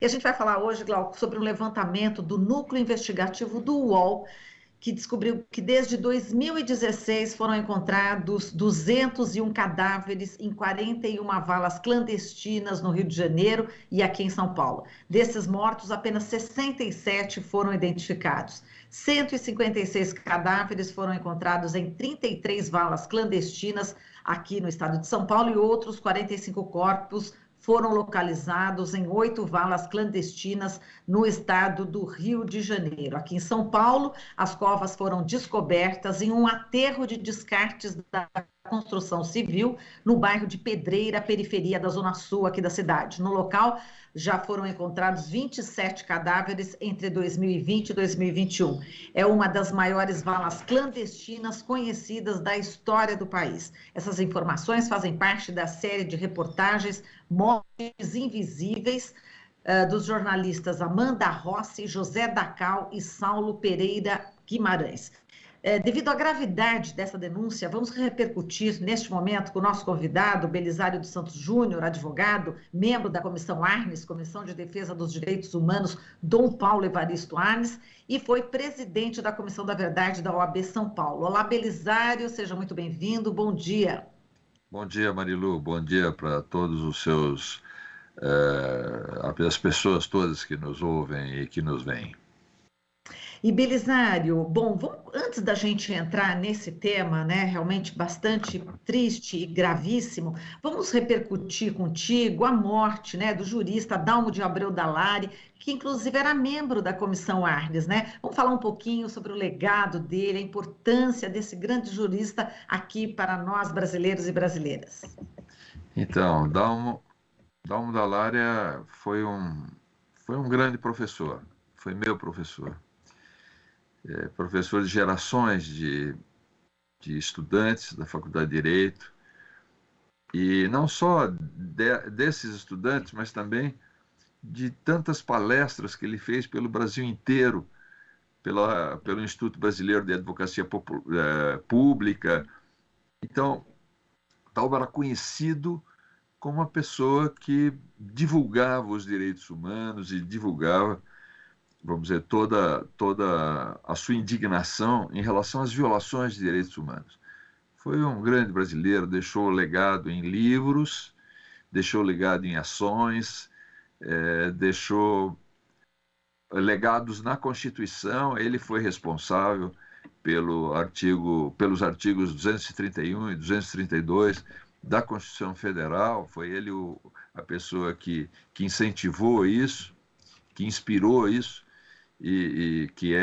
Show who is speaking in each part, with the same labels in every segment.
Speaker 1: E a gente vai falar hoje, Glauco, sobre um levantamento do Núcleo Investigativo do UOL, que descobriu que desde 2016 foram encontrados 201 cadáveres em 41 valas clandestinas no Rio de Janeiro e aqui em São Paulo. Desses mortos, apenas 67 foram identificados. 156 cadáveres foram encontrados em 33 valas clandestinas aqui no estado de São Paulo e outros 45 corpos foram localizados em 8 valas clandestinas no estado do Rio de Janeiro. Aqui em São Paulo, as covas foram descobertas em um aterro de descartes da construção civil no bairro de Pedreira, periferia da Zona Sul aqui da cidade. No local, já foram encontrados 27 cadáveres entre 2020 e 2021. É uma das maiores valas clandestinas conhecidas da história do país. Essas informações fazem parte da série de reportagens Mortes Invisíveis, dos jornalistas Amanda Rossi, José Dacal e Saulo Pereira Guimarães. Devido à gravidade dessa denúncia, vamos repercutir neste momento com o nosso convidado, Belisário dos Santos Júnior, advogado, membro da Comissão Arnes, Comissão de Defesa dos Direitos Humanos, Dom Paulo Evaristo Arnes, e foi presidente da Comissão da Verdade da OAB São Paulo. Olá, Belisário, seja muito bem-vindo, bom dia.
Speaker 2: Bom dia, Marilu, bom dia para todos os seus, as pessoas todas que nos ouvem e que nos veem.
Speaker 1: E Belisário, bom, antes da gente entrar nesse tema, né, realmente bastante triste e gravíssimo, vamos repercutir contigo a morte, né, do jurista Dalmo de Abreu Dallari, que inclusive era membro da Comissão Arnes, né? Vamos falar um pouquinho sobre o legado dele, a importância desse grande jurista aqui para nós brasileiros e brasileiras.
Speaker 2: Então, Dalmo Dallari foi um grande professor, foi meu professor. Professor de gerações de estudantes da Faculdade de Direito, e não só desses estudantes, mas também de tantas palestras que ele fez pelo Brasil inteiro, pelo Instituto Brasileiro de Advocacia Pública. Então, Dalmo era conhecido como uma pessoa que divulgava os direitos humanos e divulgava, vamos dizer, toda a sua indignação em relação às violações de direitos humanos. Foi um grande brasileiro, deixou legado em livros, deixou legado em ações, deixou legados na Constituição. Ele foi responsável pelos artigos 231 e 232 da Constituição Federal. Foi ele a pessoa que incentivou isso, que inspirou isso, e que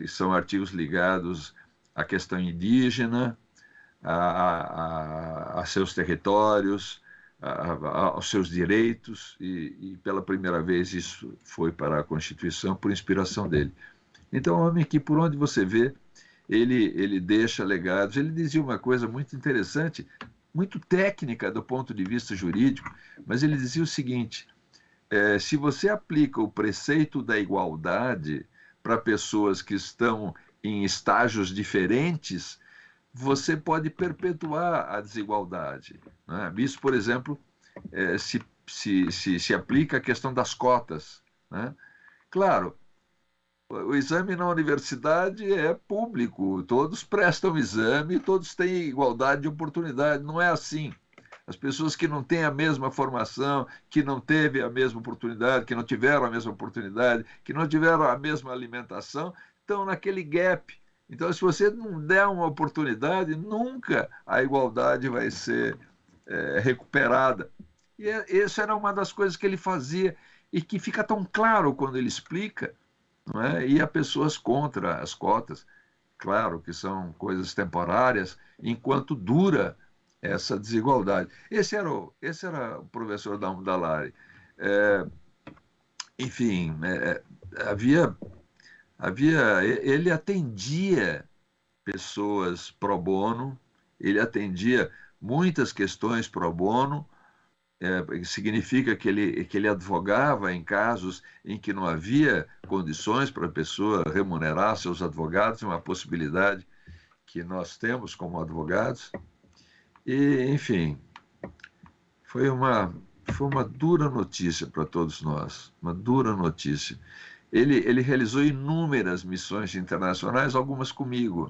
Speaker 2: são artigos ligados à questão indígena, a seus territórios, aos seus direitos, e pela primeira vez isso foi para a Constituição por inspiração dele. Então, é um homem que, por onde você vê, ele deixa legados. Ele dizia uma coisa muito interessante, muito técnica do ponto de vista jurídico, mas ele dizia o seguinte: se você aplica o preceito da igualdade para pessoas que estão em estágios diferentes, você pode perpetuar a desigualdade, né? Isso, por exemplo, se aplica à questão das cotas, né? Claro, o exame na universidade é público, todos prestam exame, todos têm igualdade de oportunidade. Não é assim. As pessoas que não têm a mesma formação, que não teve a mesma oportunidade, que não tiveram a mesma oportunidade, que não tiveram a mesma alimentação, estão naquele gap. Então, se você não der uma oportunidade, nunca a igualdade vai ser recuperada. E isso era uma das coisas que ele fazia e que fica tão claro quando ele explica, não é? E há pessoas contra as cotas, claro que são coisas temporárias, enquanto dura essa desigualdade. Esse era o professor Dalmo Dallari. Enfim, ele atendia pessoas pro bono, ele atendia muitas questões pro bono, significa que ele advogava em casos em que não havia condições para a pessoa remunerar seus advogados, uma possibilidade que nós temos como advogados. E, enfim, foi uma foi uma dura notícia para todos nós, uma dura notícia. Ele realizou inúmeras missões internacionais, algumas comigo,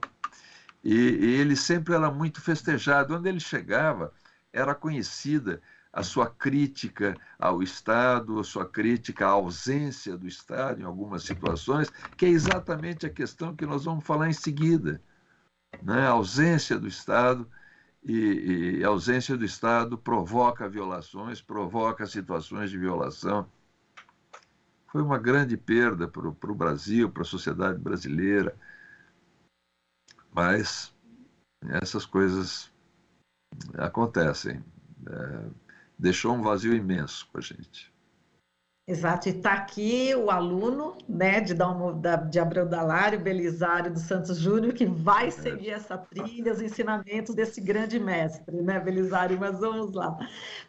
Speaker 2: e ele sempre era muito festejado. Onde ele chegava, era conhecida a sua crítica ao Estado, a sua crítica à ausência do Estado em algumas situações, que é exatamente a questão que nós vamos falar em seguida, né? A ausência do Estado, e a ausência do Estado provoca violações, provoca situações de violação. Foi uma grande perda para o Brasil, para a sociedade brasileira, mas essas coisas acontecem. Deixou um vazio imenso com a gente.
Speaker 1: Exato, e está aqui o aluno, né, de Abreu Dallario, Belisário dos Santos Júnior, que vai seguir essa trilha, os ensinamentos desse grande mestre, né, Belisário? Mas vamos lá.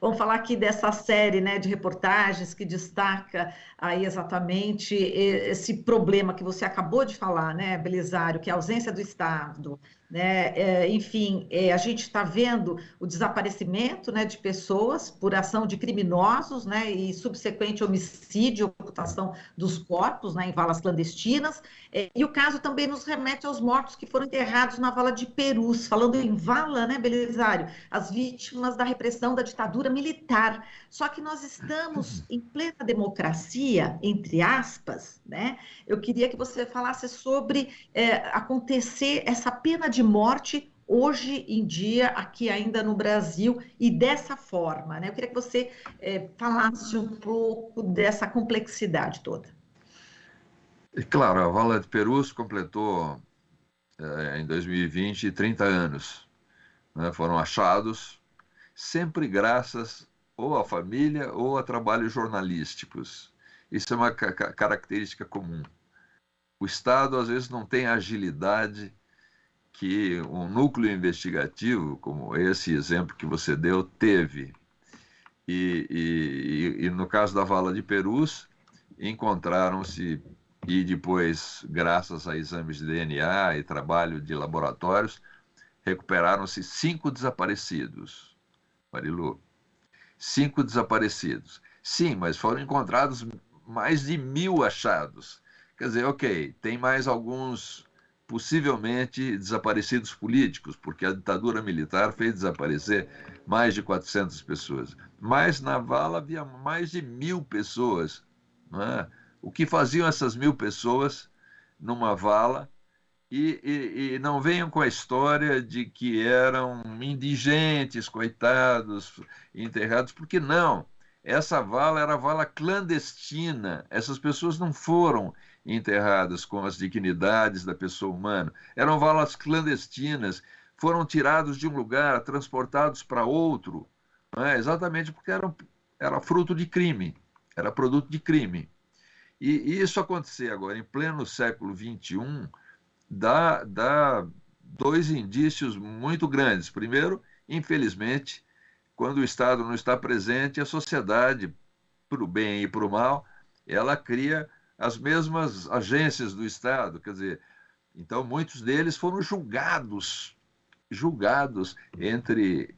Speaker 1: Vamos falar aqui dessa série, né, de reportagens que destaca aí exatamente esse problema que você acabou de falar, né, Belisário, que é a ausência do Estado, né? Enfim, a gente está vendo o desaparecimento, né, de pessoas por ação de criminosos, né, e subsequente homicídio, ocultação dos corpos, né, em valas clandestinas. E o caso também nos remete aos mortos que foram enterrados na vala de Perus. Falando em vala, né, Belisário? As vítimas da repressão da ditadura militar. Só que nós estamos em plena democracia, entre aspas, né? Eu queria que você falasse sobre acontecer essa pena de morte hoje em dia, aqui ainda no Brasil, e dessa forma, né? Eu queria que você falasse um pouco dessa complexidade toda.
Speaker 2: E, claro, a Vala de Perus completou, em 2020, 30 anos. Né? Foram achados, sempre graças ou à família ou a trabalhos jornalísticos. Isso é uma característica comum. O Estado, às vezes, não tem a agilidade que um núcleo investigativo, como esse exemplo que você deu, teve. E no caso da Vala de Perus, encontraram-se, e depois, graças a exames de DNA e trabalho de laboratórios, recuperaram-se 5 desaparecidos. Marilu, 5 desaparecidos. Sim, mas foram encontrados mais de 1.000 achados. Quer dizer, ok, tem mais alguns possivelmente desaparecidos políticos, porque a ditadura militar fez desaparecer mais de 400 pessoas. Mas na vala havia mais de 1.000 pessoas. Não é? O que faziam essas 1.000 pessoas numa vala? E não venham com a história de que eram indigentes, coitados, enterrados, porque não. Essa vala era vala clandestina. Essas pessoas não foram enterradas com as dignidades da pessoa humana. Eram valas clandestinas, foram tirados de um lugar, transportados para outro, não é? Exatamente porque era fruto de crime, era produto de crime. E isso acontecer agora, em pleno século XXI, dá 2 indícios muito grandes. Primeiro, infelizmente, quando o Estado não está presente, a sociedade, para o bem e para o mal, ela cria as mesmas agências do Estado. Quer dizer, então muitos deles foram julgados entre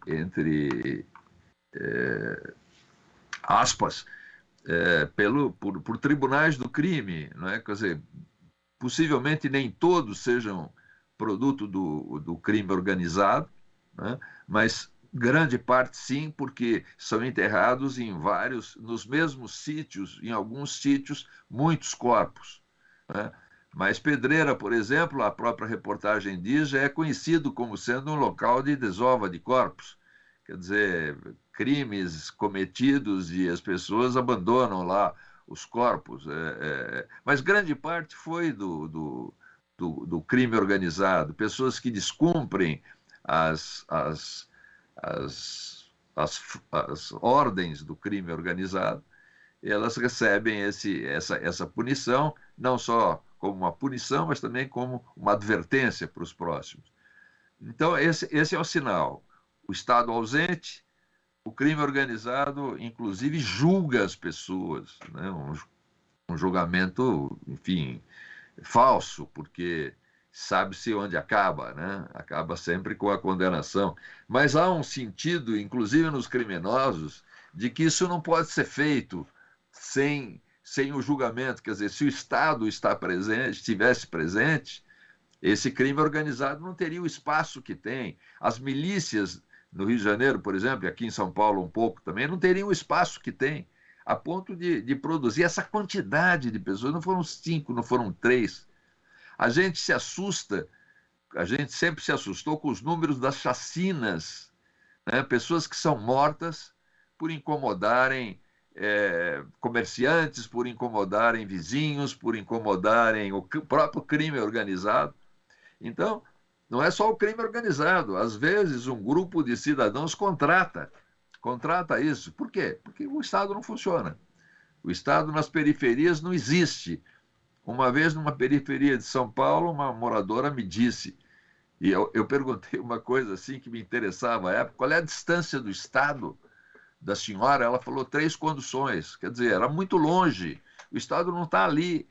Speaker 2: aspas, por tribunais do crime, não é? Quer dizer, possivelmente nem todos sejam produto do crime organizado, né? Mas grande parte sim, porque são enterrados nos mesmos sítios, em alguns sítios, muitos corpos, né? Mas Pedreira, por exemplo, a própria reportagem diz, já é conhecido como sendo um local de desova de corpos. Quer dizer, crimes cometidos e as pessoas abandonam lá os corpos. Mas grande parte foi do crime organizado, pessoas que descumprem as ordens do crime organizado, elas recebem essa punição, não só como uma punição, mas também como uma advertência para os próximos. Então, esse é o sinal. O Estado ausente, o crime organizado, inclusive, julga as pessoas, né? Um julgamento, enfim, falso, porque sabe-se onde acaba, né? Acaba sempre com a condenação. Mas há um sentido, inclusive nos criminosos, de que isso não pode ser feito sem o julgamento. Quer dizer, se o Estado estivesse presente, esse crime organizado não teria o espaço que tem. As milícias no Rio de Janeiro, por exemplo, e aqui em São Paulo um pouco também, não teriam o espaço que tem, a ponto de produzir essa quantidade de pessoas. Não foram 5, não foram 3. A gente se assusta, a gente sempre se assustou com os números das chacinas, né? Pessoas que são mortas por incomodarem comerciantes, por incomodarem vizinhos, por incomodarem o próprio crime organizado. Então, não é só o crime organizado. Às vezes, um grupo de cidadãos contrata isso. Por quê? Porque o Estado não funciona. O Estado nas periferias não existe. Uma vez, numa periferia de São Paulo, uma moradora me disse, e eu perguntei uma coisa assim que me interessava à época, qual é a distância do Estado da senhora? Ela falou 3 conduções. Quer dizer, era muito longe. O Estado não está ali.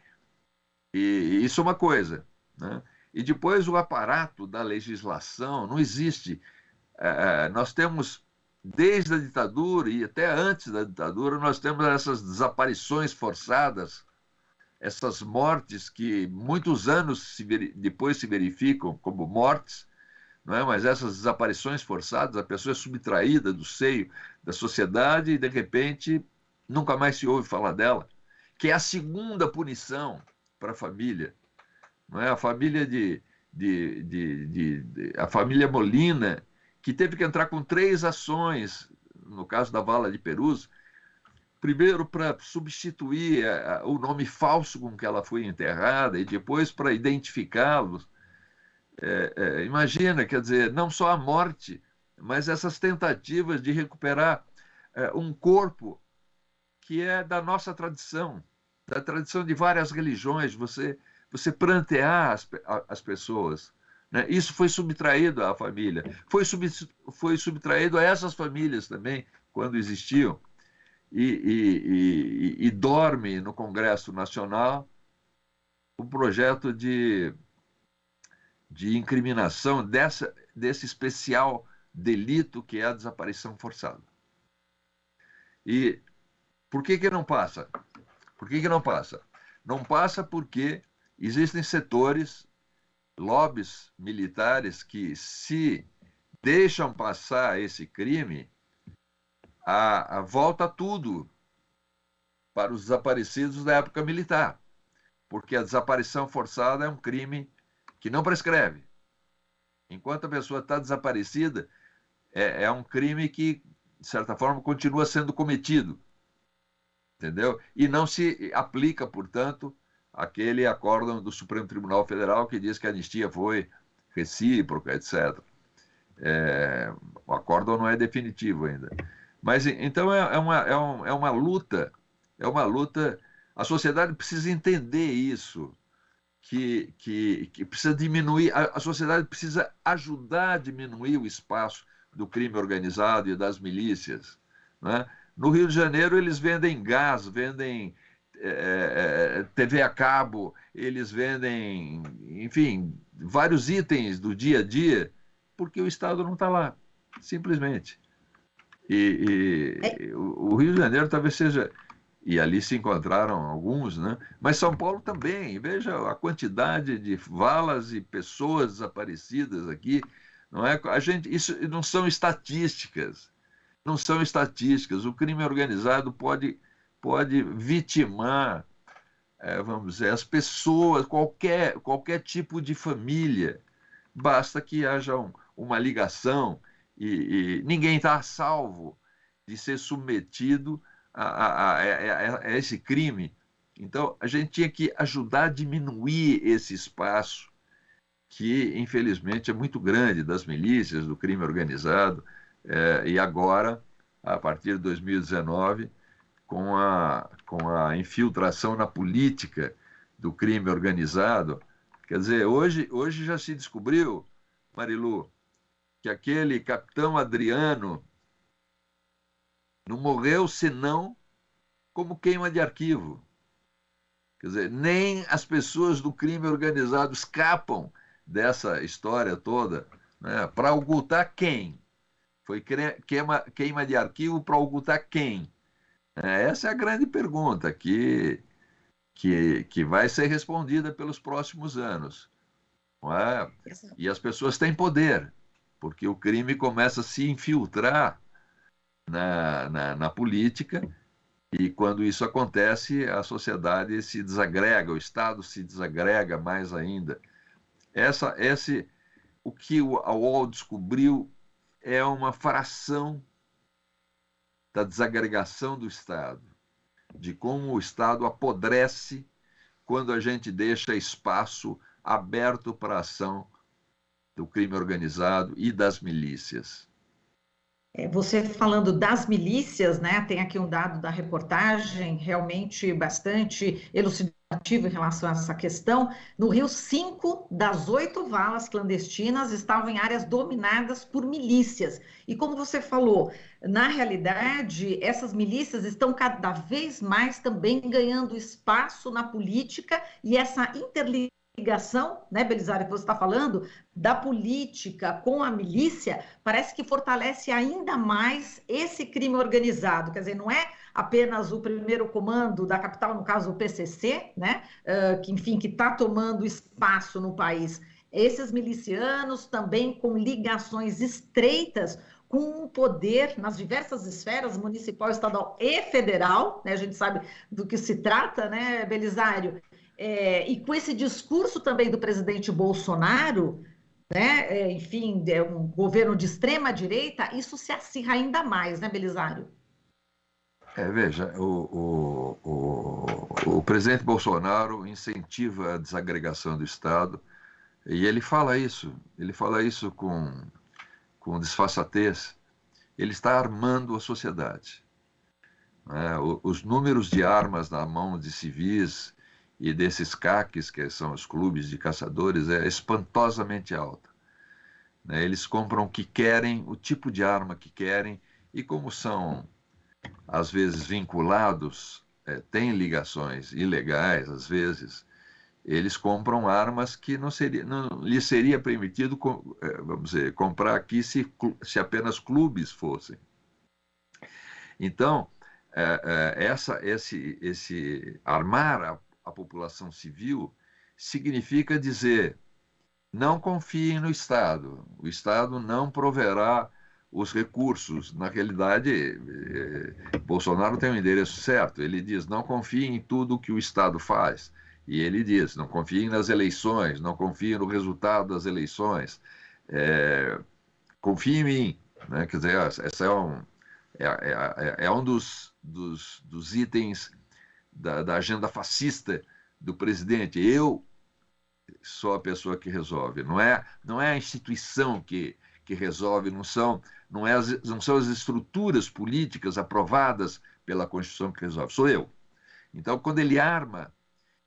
Speaker 2: E isso é uma coisa, né? E depois o aparato da legislação não existe. Nós temos, desde a ditadura e até antes da ditadura, nós temos essas desaparições forçadas, essas mortes que muitos anos depois se verificam como mortes, não é? Mas essas desaparições forçadas, a pessoa é subtraída do seio da sociedade e, de repente, nunca mais se ouve falar dela, que é a segunda punição para a família. Não é? A família a família Molina, que teve que entrar com 3 ações, no caso da Vala de Perus, primeiro para substituir o nome falso com que ela foi enterrada e depois para identificá-los. Imagina, quer dizer, não só a morte, mas essas tentativas de recuperar um corpo que é da nossa tradição, da tradição de várias religiões, você prantear as pessoas, né? Isso foi subtraído à família, foi subtraído a essas famílias também, quando existiam, e dorme no Congresso Nacional o projeto de incriminação desse especial delito que é a desaparição forçada. E por que não passa? Por que não passa? Não passa porque existem setores, lobbies militares, que se deixam passar esse crime, volta tudo para os desaparecidos da época militar, porque a desaparição forçada é um crime que não prescreve. Enquanto a pessoa está desaparecida, é um crime que, de certa forma, continua sendo cometido, entendeu? E não se aplica, portanto, aquele acórdão do Supremo Tribunal Federal que diz que a anistia foi recíproca, etc. O acórdão não é definitivo ainda. Mas, então, é uma luta, a sociedade precisa entender isso, que precisa diminuir, a sociedade precisa ajudar a diminuir o espaço do crime organizado e das milícias, né? No Rio de Janeiro, eles vendem gás, vendem TV a cabo, eles vendem, enfim, vários itens do dia a dia, porque o Estado não está lá, simplesmente. O Rio de Janeiro talvez seja... E ali se encontraram alguns, né? Mas São Paulo também. Veja a quantidade de valas e pessoas desaparecidas aqui. Não é? Isso não são estatísticas. Não são estatísticas. O crime organizado pode vitimar, vamos dizer, as pessoas, qualquer tipo de família. Basta que haja uma ligação e ninguém está a salvo de ser submetido a esse crime. Então, a gente tinha que ajudar a diminuir esse espaço que, infelizmente, é muito grande das milícias, do crime organizado, e agora, a partir de 2019, com a infiltração na política do crime organizado. Quer dizer, hoje já se descobriu, Marilu, que aquele capitão Adriano não morreu senão como queima de arquivo. Quer dizer, nem as pessoas do crime organizado escapam dessa história toda, né? Para ocultar quem? Foi queima de arquivo para ocultar quem? Essa é a grande pergunta que vai ser respondida pelos próximos anos. Não é? E as pessoas têm poder, porque o crime começa a se infiltrar na política, e quando isso acontece, a sociedade se desagrega, o Estado se desagrega mais ainda. O que a UOL descobriu é uma fração da desagregação do Estado, de como o Estado apodrece quando a gente deixa espaço aberto para a ação do crime organizado e das milícias.
Speaker 1: Você falando das milícias, né? Tem aqui um dado da reportagem realmente bastante elucidativo em relação a essa questão. No Rio, 5 das 8 valas clandestinas estavam em áreas dominadas por milícias. E como você falou, na realidade, essas milícias estão cada vez mais também ganhando espaço na política, e essa interligação, né, Belisário, que você está falando, da política com a milícia, parece que fortalece ainda mais esse crime organizado. Quer dizer, não é apenas o primeiro comando da capital, no caso o PCC, né, que, enfim, que está tomando espaço no país. Esses milicianos também com ligações estreitas com o poder nas diversas esferas, municipal, estadual e federal, né? A gente sabe do que se trata, né, Belisário? E com esse discurso também do presidente Bolsonaro, né, enfim, um governo de extrema direita, isso se acirra ainda mais, né, Belisário?
Speaker 2: Veja, o presidente Bolsonaro incentiva a desagregação do Estado, e ele fala isso com disfarçatez. Ele está armando a sociedade. Os números de armas na mão de civis e desses CACs, que são os clubes de caçadores, é espantosamente alta. Eles compram o que querem, o tipo de arma que querem, e como são, às vezes, vinculados, têm ligações ilegais, às vezes, eles compram armas que não lhes seria permitido, vamos dizer, comprar aqui se apenas clubes fossem. Então, esse armar a população civil significa dizer: não confiem no Estado, o Estado não proverá os recursos. Na realidade, Bolsonaro tem o endereço certo, ele diz: não confiem em tudo que o Estado faz, e ele diz: não confiem nas eleições, não confiem no resultado das eleições, confiem em mim, né? Quer dizer, essa é um dos itens da agenda fascista do presidente. Eu sou a pessoa que resolve. Não é a instituição que resolve, não são as estruturas políticas aprovadas pela Constituição que resolve, sou eu. Então, quando ele arma,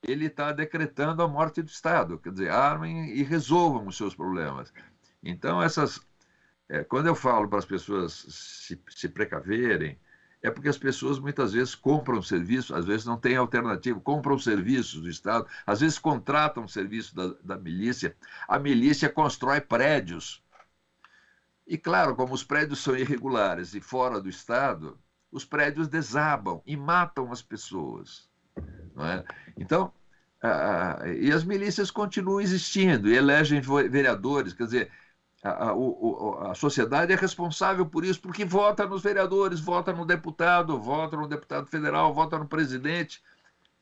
Speaker 2: ele está decretando a morte do Estado. Quer dizer, armem e resolvam os seus problemas. Então, quando eu falo para as pessoas se precaverem, é porque as pessoas muitas vezes compram serviços, às vezes não têm alternativa, compram serviços do Estado, às vezes contratam serviço da milícia. A milícia constrói prédios. E, claro, como os prédios são irregulares e fora do Estado, os prédios desabam e matam as pessoas. Não é? Então, e as milícias continuam existindo e elegem vereadores, quer dizer, a sociedade é responsável por isso, porque vota nos vereadores, vota no deputado federal, vota no presidente,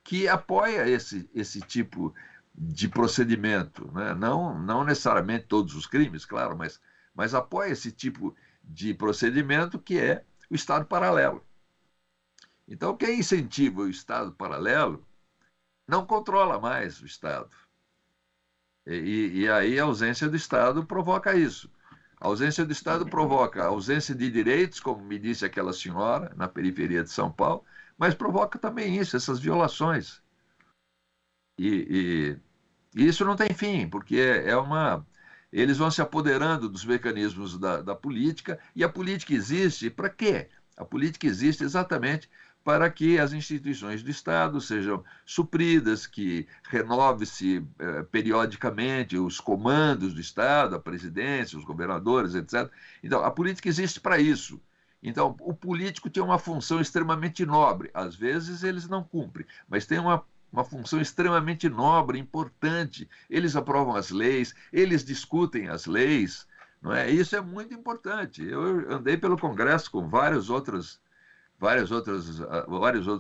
Speaker 2: que apoia esse tipo de procedimento, né? Não necessariamente todos os crimes, claro, mas apoia esse tipo de procedimento, que é o Estado paralelo. Então, quem incentiva o Estado paralelo não controla mais o Estado. E aí a ausência do Estado provoca isso. A ausência do Estado provoca a ausência de direitos, como me disse aquela senhora, na periferia de São Paulo, mas provoca também isso, essas violações. E isso não tem fim, porque eles vão se apoderando dos mecanismos da política, e a política existe para quê? A política existe exatamente para que as instituições do Estado sejam supridas, que renove-se periodicamente os comandos do Estado, a presidência, os governadores, etc. Então, a política existe para isso. Então, o político tem uma função extremamente nobre. Às vezes, eles não cumprem, mas tem uma função extremamente nobre, importante. Eles aprovam as leis, eles discutem as leis, não é? Isso é muito importante. Eu andei pelo Congresso com vários outros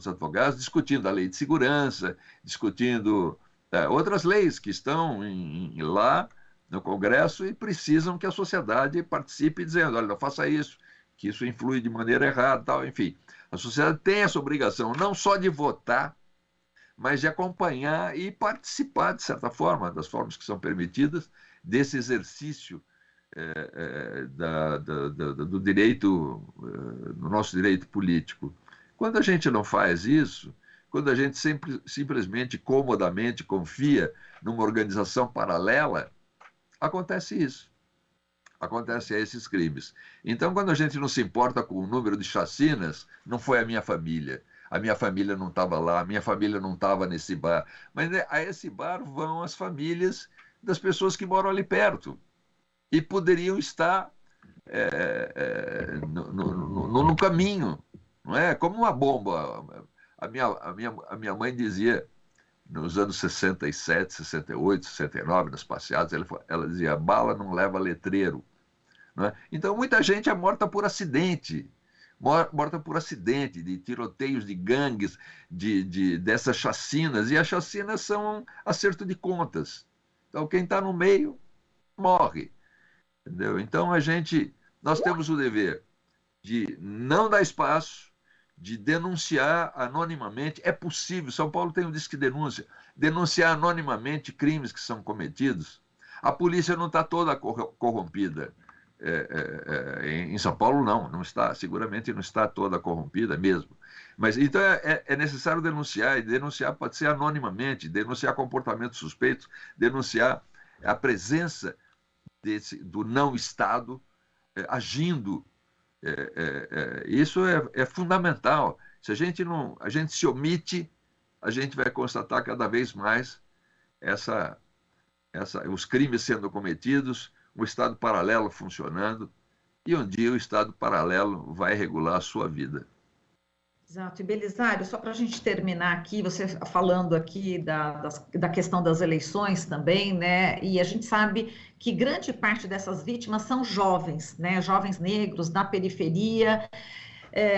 Speaker 2: advogados discutindo a lei de segurança, discutindo outras leis que estão lá no Congresso e precisam que a sociedade participe dizendo, olha, não faça isso, que isso influi de maneira errada, tal, enfim. A sociedade tem essa obrigação não só de votar, mas de acompanhar e participar, de certa forma, das formas que são permitidas, desse exercício do direito, do nosso direito político. Quando a gente não faz isso, quando a gente simplesmente, comodamente confia numa organização paralela, acontece isso. Acontecem esses crimes. Então, quando a gente não se importa com o número de chacinas, não foi a minha família não estava lá, a minha família não estava nesse bar. Mas a esse bar vão as famílias das pessoas que moram ali perto e poderiam estar no caminho, não é? Como uma bomba. A minha mãe dizia, nos anos 67, 68, 69, nas passeadas, ela dizia, bala não leva letreiro. Não é? Então, muita gente é morta por acidente, de tiroteios de gangues, dessas chacinas, e as chacinas são acerto de contas. Então, quem está no meio morre. Entendeu? Então, nós temos o dever de não dar espaço, de denunciar anonimamente. É possível, São Paulo tem um disque de denúncia, denunciar anonimamente crimes que são cometidos. A polícia não está toda corrompida. Em São Paulo não está, seguramente não está toda corrompida mesmo. Mas então é necessário denunciar, e denunciar pode ser anonimamente, denunciar comportamentos suspeitos, denunciar a presença do não-Estado agindo. Isso é fundamental. Se a gente se omite, a gente vai constatar cada vez mais os crimes sendo cometidos, um Estado paralelo funcionando, e um dia o Estado paralelo vai regular a sua vida.
Speaker 1: Exato. E Belisário, só para a gente terminar aqui, você falando aqui da questão das eleições também, né? E a gente sabe que grande parte dessas vítimas são jovens, né? Jovens negros da periferia.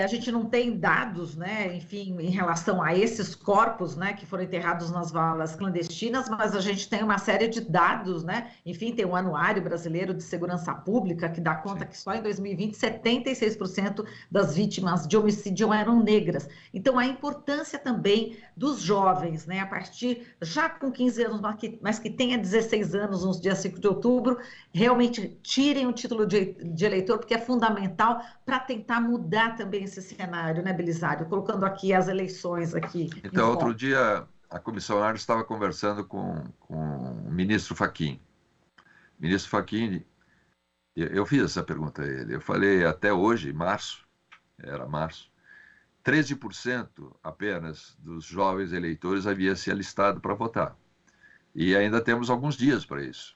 Speaker 1: A gente não tem dados, né, enfim, em relação a esses corpos, né, que foram enterrados nas valas clandestinas, mas a gente tem uma série de dados, né, enfim, tem o Anuário Brasileiro de Segurança Pública, que dá conta que só em 2020, 76% das vítimas de homicídio eram negras. Então, a importância também dos jovens, né, a partir, já com 15 anos, mas que tenha 16 anos, nos dias 5 de outubro, realmente tirem o título de eleitor, porque é fundamental para tentar mudar também esse cenário, né, Belisário? Colocando aqui as eleições aqui.
Speaker 2: Então, outro dia, a comissionária estava conversando com o ministro Fachin. O ministro Fachin, eu fiz essa pergunta a ele. Eu falei, até hoje, março, 13% apenas dos jovens eleitores havia se alistado para votar. E ainda temos alguns dias para isso.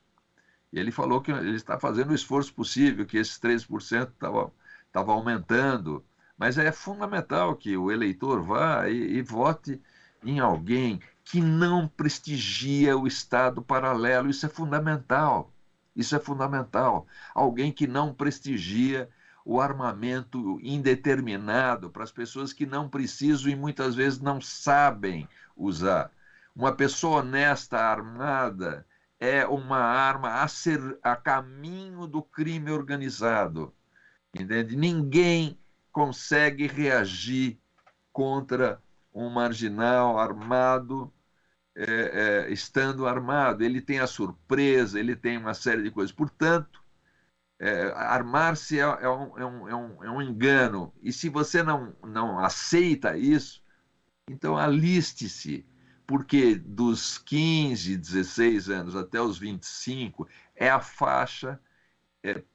Speaker 2: E ele falou que ele está fazendo o esforço possível, que esses 13% estavam aumentando. Mas é fundamental que o eleitor vá e vote em alguém que não prestigia o Estado paralelo. Isso é fundamental. Isso é fundamental. Alguém que não prestigia o armamento indeterminado para as pessoas que não precisam e muitas vezes não sabem usar. Uma pessoa honesta, armada, é uma arma a caminho do crime organizado. Entende? Ninguém consegue reagir contra um marginal armado, estando armado. Ele tem a surpresa, ele tem uma série de coisas. Portanto, armar-se é um engano. E se você não aceita isso, então aliste-se, porque dos 15, 16 anos até os 25 é a faixa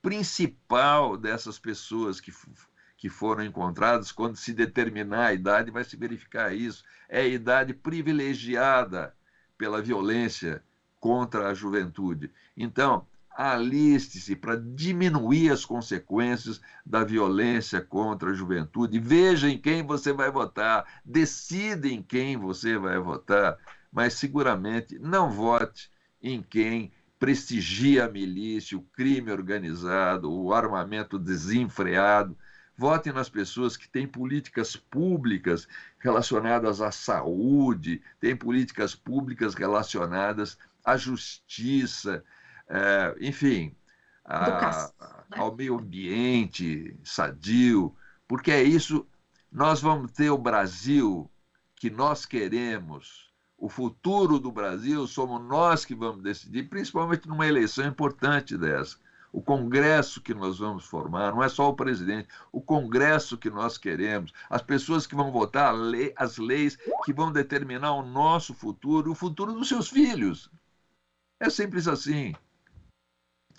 Speaker 2: principal dessas pessoas que que foram encontradas, quando se determinar a idade, vai se verificar isso. É a idade privilegiada pela violência contra a juventude. Então, aliste-se para diminuir as consequências da violência contra a juventude. Veja em quem você vai votar, decida em quem você vai votar, mas seguramente não vote em quem prestigia a milícia, o crime organizado, o armamento desenfreado. Votem nas pessoas que têm políticas públicas relacionadas à saúde, têm políticas públicas relacionadas à justiça, enfim, ao meio ambiente sadio, porque é isso, nós vamos ter o Brasil que nós queremos. O futuro do Brasil somos nós que vamos decidir, principalmente numa eleição importante dessa. O Congresso que nós vamos formar, não é só o presidente, o Congresso que nós queremos, as pessoas que vão votar as leis que vão determinar o nosso futuro, o futuro dos seus filhos. É simples assim.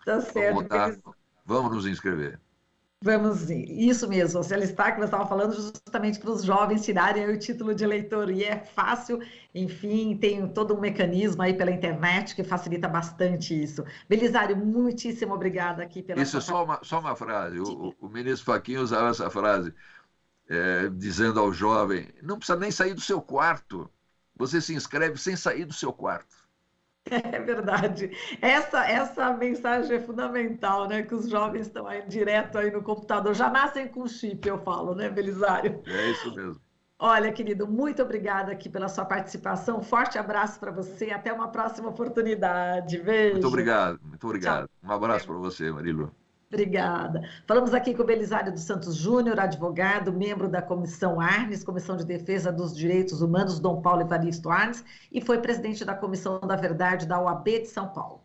Speaker 1: Tá certo.
Speaker 2: Vamos votar, vamos nos inscrever.
Speaker 1: Vamos, isso mesmo, se alistar, que nós estávamos falando justamente para os jovens tirarem o título de eleitor, e é fácil, enfim, tem todo um mecanismo aí pela internet que facilita bastante isso. Belisário, muitíssimo obrigada aqui pela
Speaker 2: Isso é só uma frase, o ministro Fachin usava essa frase, dizendo ao jovem, não precisa nem sair do seu quarto, você se inscreve sem sair do seu quarto.
Speaker 1: É verdade. Essa mensagem é fundamental, né? Que os jovens estão aí direto aí no computador, já nascem com chip, eu falo, né, Belisário?
Speaker 2: É isso mesmo.
Speaker 1: Olha, querido, muito obrigada aqui pela sua participação. Forte abraço para você. Até uma próxima oportunidade. Beijo.
Speaker 2: Muito obrigado, muito obrigado.
Speaker 1: Tchau.
Speaker 2: Um abraço para você, Marilu.
Speaker 1: Obrigada. Falamos aqui com o Belisário dos Santos Júnior, advogado, membro da Comissão Arnes, Comissão de Defesa dos Direitos Humanos, Dom Paulo Evaristo Arnes, e foi presidente da Comissão da Verdade da OAB de São Paulo.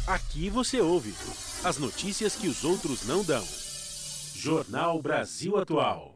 Speaker 3: Aqui você ouve as notícias que os outros não dão. Jornal Brasil Atual.